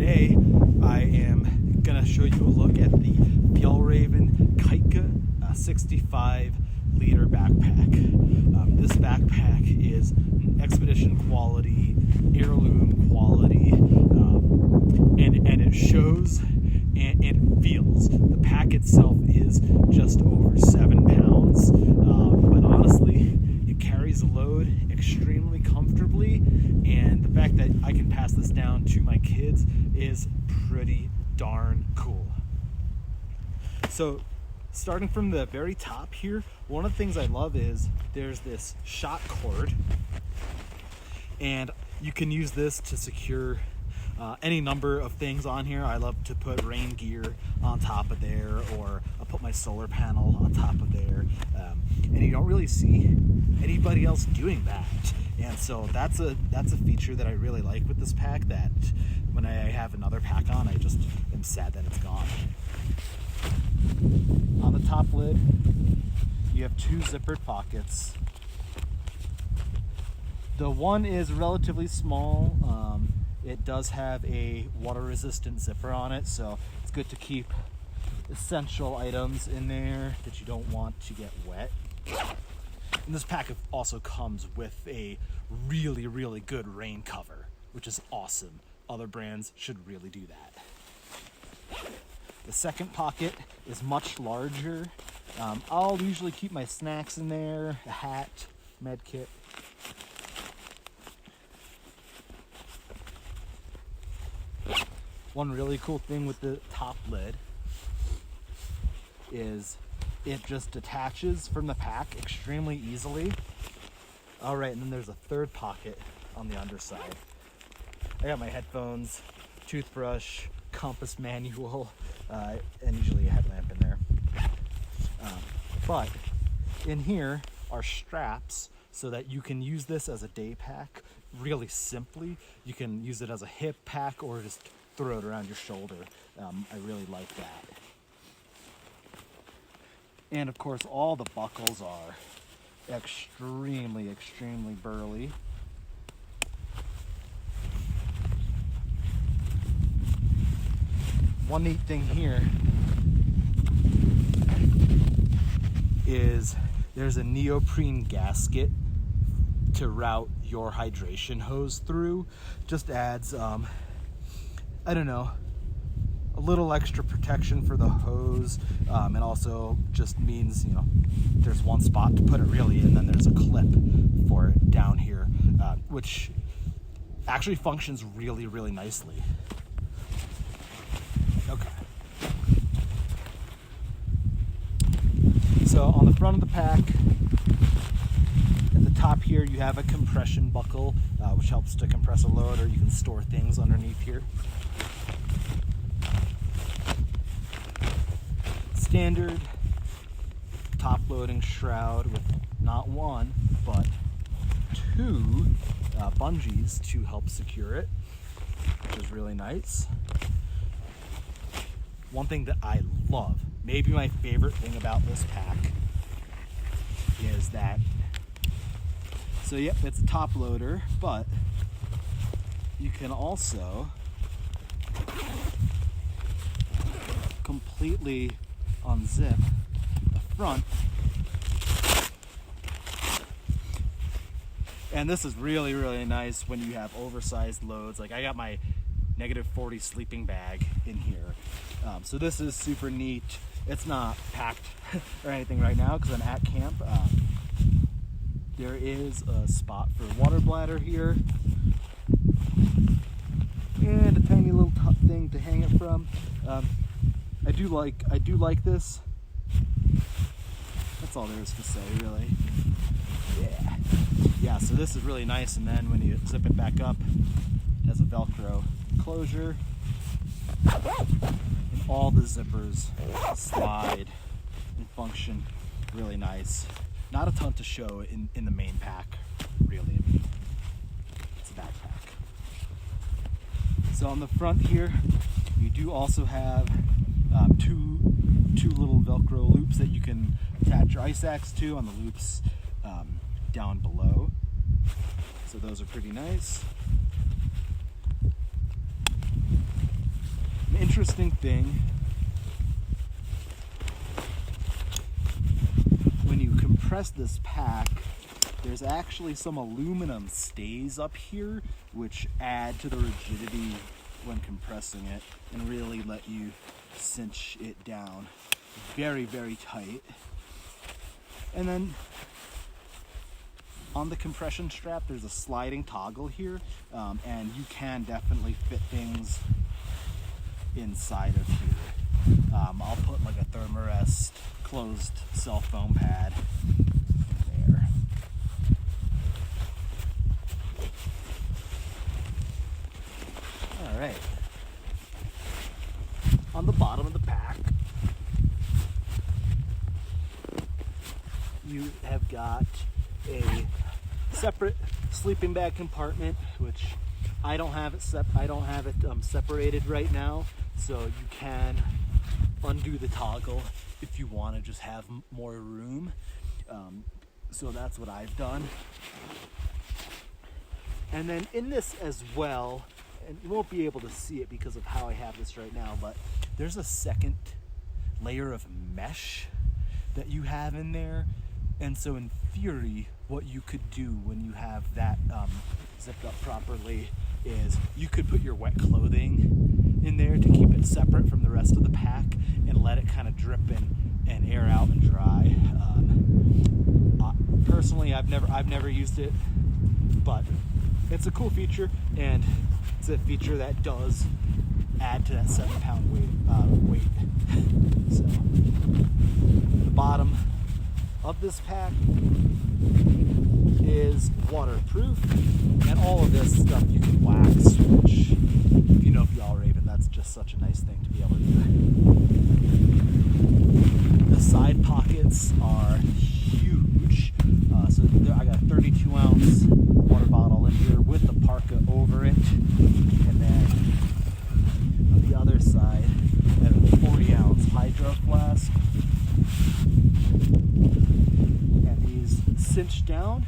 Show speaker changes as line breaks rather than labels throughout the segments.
today I am gonna show you a look at the Fjallraven Kajka 65 liter backpack. This backpack is expedition quality, heirloom quality, and it shows and it feels. The pack itself is just over 7 pounds, but honestly, it carries a load extremely comfortably, and the fact that I can pass this down to my kids is pretty darn cool. So starting from the very top here, one of the things I love is there's this shot cord, and you can use this to secure any number of things on here. I love to put rain gear on top of there, or I'll put my solar panel on top of there, and you don't really see anybody else doing that. And so that's a feature that I really like with this pack, that when I have another pack on, I just am sad that it's gone. On the top lid, you have 2 zippered pockets. The one is relatively small. It does have a water-resistant zipper on it, so it's good to keep essential items in there that you don't want to get wet. And this pack also comes with a really, really good rain cover, which is awesome. Other brands should really do that. The second pocket is much larger. I'll usually keep my snacks in there, a hat, med kit. One really cool thing with the top lid is it just detaches from the pack extremely easily. All right, and then there's a third pocket on the underside. I got my headphones, toothbrush, compass manual, and usually a headlamp in there. But in here are straps so that you can use this as a day pack really simply. You can use it as a hip pack or just throw it around your shoulder. I really like that. And of course, all the buckles are extremely, extremely burly. One neat thing here is there's a neoprene gasket to route your hydration hose through. Just adds, I don't know, a little extra protection for the hose, and also just means, you know, there's one spot to put it really, and then there's a clip for it down here, which actually functions really, really nicely. Okay. So on the front of the pack, at the top here, you have a compression buckle, which helps to compress a load, or you can store things underneath here. Standard top loading shroud with not one, but 2 bungees to help secure it, which is really nice. One thing that I love, maybe my favorite thing about this pack, is that, so yep, it's a top loader, but you can also completely unzip the front. And this is really, really nice when you have oversized loads. Like I got my -40 sleeping bag in here. So this is super neat. It's not packed or anything right now because I'm at camp. There is a spot for a water bladder here, and a tiny little thing to hang it from. I do like this. That's all there is to say, really. Yeah, so this is really nice, and then when you zip it back up, it has a Velcro closure, and all the zippers slide and function really nice. Not a ton to show in the main pack, really. I mean, it's a backpack. So on the front here, you do also have two little Velcro loops that you can attach your ice axe to on the loops down below. So those are pretty nice. interesting thing, when you compress this pack, there's actually some aluminum stays up here which add to the rigidity when compressing it and really let you cinch it down very, very tight. And then on the compression strap, there's a sliding toggle here, and you can definitely fit things inside of here. I'll put like a Thermarest closed cell foam pad there. All right. On the bottom of the pack, you have got a separate sleeping bag compartment, which I don't have it separated right now, so you can undo the toggle if you want to just have more room. So that's what I've done. And then in this as well, and you won't be able to see it because of how I have this right now, but there's a second layer of mesh that you have in there. And so in theory, what you could do when you have that zipped up properly is you could put your wet clothing in there to keep it separate from the rest of the pack and let it kind of drip and air out and dry. Personally, I've never used it, but it's a cool feature, and it's a feature that does add to that 7-pound weight. So the bottom of this pack is waterproof, and all of this stuff you can wax, which, if you know Fjallraven, that's just such a nice thing to be able to do. The side pockets are huge, so I got a 32-ounce water bottle in here with the parka over it, and then on the other side I have a 40-ounce hydro flask. Cinch down,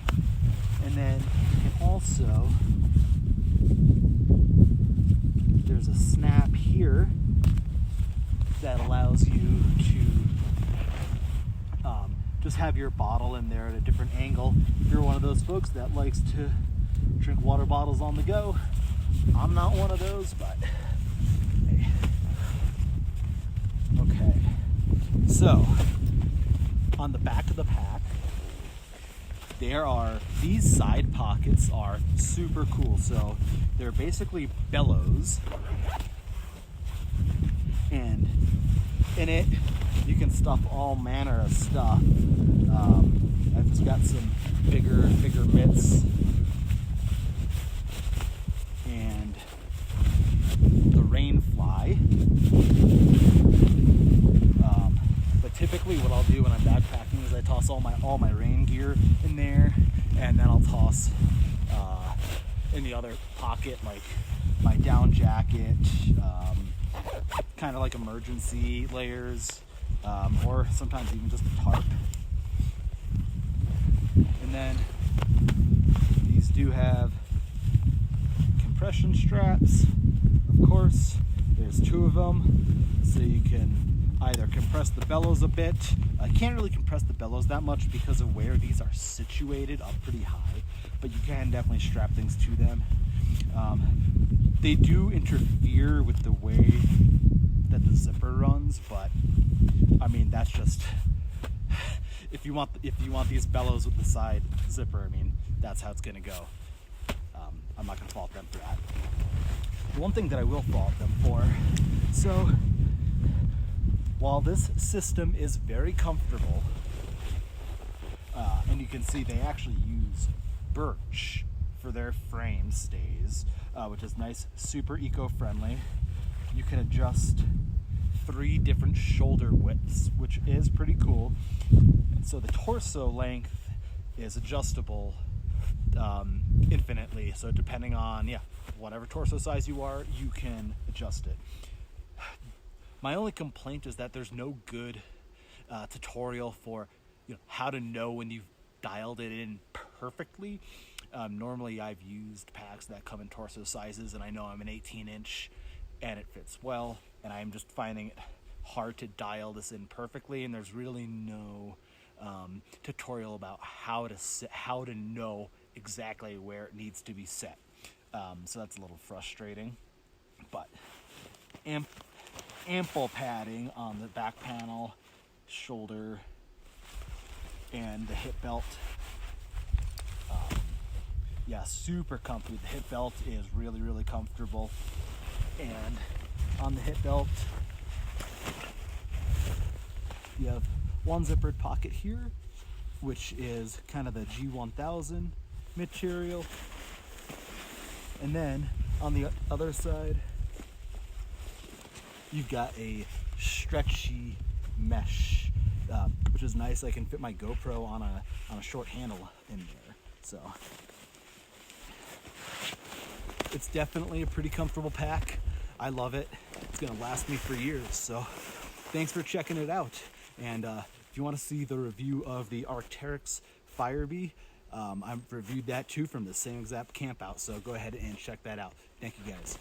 and then you can also, there's a snap here that allows you to just have your bottle in there at a different angle. If you're one of those folks that likes to drink water bottles on the go, I'm not one of those, but hey. Okay, so on the back of the pack, these side pockets are super cool. So they're basically bellows, and in it you can stuff all manner of stuff. I've just got some bigger mitts and the rain fly. But typically what I'll do when I'm backpacking is I toss all my rain gear in there, and then I'll toss in the other pocket like my down jacket, kind of like emergency layers, or sometimes even just a tarp. And then these do have compression straps, of course. There's 2 of them, so you can either compress the bellows a bit. I can't really compress the bellows that much because of where these are situated up pretty high, but you can definitely strap things to them. They do interfere with the way that the zipper runs, but I mean, that's just if you want these bellows with the side zipper, I mean, that's how it's gonna go. I'm not gonna fault them for that. One thing that I will fault them for, so while this system is very comfortable, and you can see they actually use birch for their frame stays, which is nice, super eco-friendly. You can adjust 3 different shoulder widths, which is pretty cool. So the torso length is adjustable infinitely. So depending on whatever torso size you are, you can adjust it. My only complaint is that there's no good tutorial for how to know when you've dialed it in perfectly. Normally I've used packs that come in torso sizes, and I know I'm an 18-inch and it fits well, and I'm just finding it hard to dial this in perfectly, and there's really no tutorial about how to know exactly where it needs to be set. So that's a little frustrating, but ample padding on the back panel, shoulder, and the hip belt. Yeah, super comfy. The hip belt is really, really comfortable. And on the hip belt, you have one zippered pocket here, which is kind of the G1000 material. And then on the other side, you've got a stretchy mesh, which is nice. I can fit my GoPro on a short handle in there. So it's definitely a pretty comfortable pack. I love it. It's gonna last me for years. So thanks for checking it out. And if you want to see the review of the Arc'teryx Firebee, I've reviewed that too from the same exact camp out. So go ahead and check that out. Thank you guys.